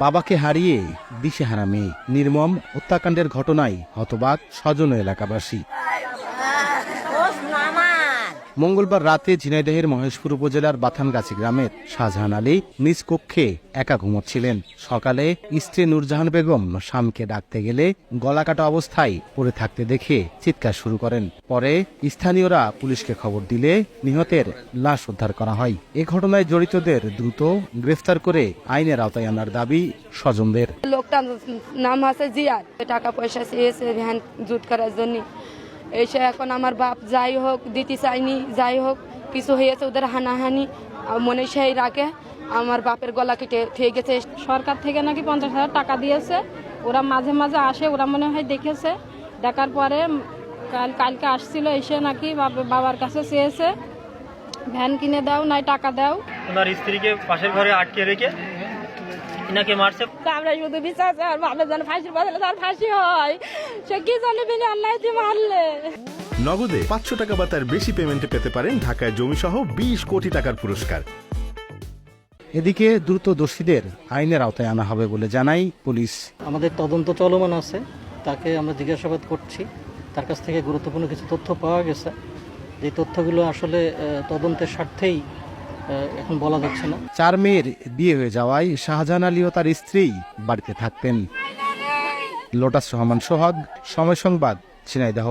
বাবাকে হারিয়ে দিশেহারা মেয়ে, নির্মম হত্যাকাণ্ডের ঘটনায় হতবাক স্বজন ও এলাকাবাসী। মঙ্গলবার রাতে ঝিনাইদহের মহেশপুর উপজেলার বাথানগাছি গ্রামের শাহজাহান আলী নিজ কক্ষে একা ঘুমোচ্ছিলেন। সকালে স্ত্রী নূরজাহান বেগম স্বামীকে ডাকতে গেলে গলাকাটা অবস্থায় পড়ে থাকতে দেখে চিৎকার শুরু করেন। পরে স্থানীয়রা পুলিশকে খবর দিলে নিহতের লাশ উদ্ধার করা হয়। এ ঘটনায় জড়িতদের দ্রুত গ্রেফতার করে আইনের আওতায় আনার দাবি স্বজনদের। লোকটার নাম আছে জিয়াদ, টাকা পয়সা চেয়েছে ভ্যান জুট করার জন্য। এসে এখন আমার বাপ যাই হোক দিতে চাইনি, যাই হোক কিছু হয়েছে ওদের হানাহানি মনে সেই রাখে আমার বাপের গলা কেটে থেকে গেছে। সরকার থেকে নাকি 50,000 টাকা দিয়েছে, ওরা মাঝে মাঝে আসে, ওরা মনে হয় দেখেছে, দেখার পরে কালকে আসছিল, এসে নাকি বাবার কাছে চেয়েছে ভ্যান কিনে দাও নাই টাকা দাও। ওনার স্ত্রীকে পাশের ঘরে আটকে রেখে ইনাকে মারছে। আমরা শুধু বিশ্বাস আর বাবার জন্য ফাঁসির বদলে তার ফাঁসি হয়, সে কি জানে বিনা অন্যায় মারলে। নগদে 500 টাকা বা তার বেশি পেমেন্টে পেতে পারেন ঢাকায় জমিসহ 20 কোটি টাকার পুরস্কার। এদিকে দ্রুত দোষীদের আইনের আওতায় আনা হবে বলে জানায় পুলিশ। আমাদের তদন্ত চলমান আছে, তাকে আমরা জিজ্ঞাসাবাদ করছি। তার কাছ থেকে গুরুত্বপূর্ণ কিছু তথ্য পাওয়া গেছে, যে তথ্যগুলো আসলে তদন্তের স্বার্থেই এখন বলা যাচ্ছে না। 4 মেয়ের বিয়ে হয়ে যাওয়ায় শাহজাহান আলী ও তার স্ত্রী বাড়িতে থাকতেন। লোটাস রহমান সোহাগ, সময় সংবাদ, ঝিনাইদহ।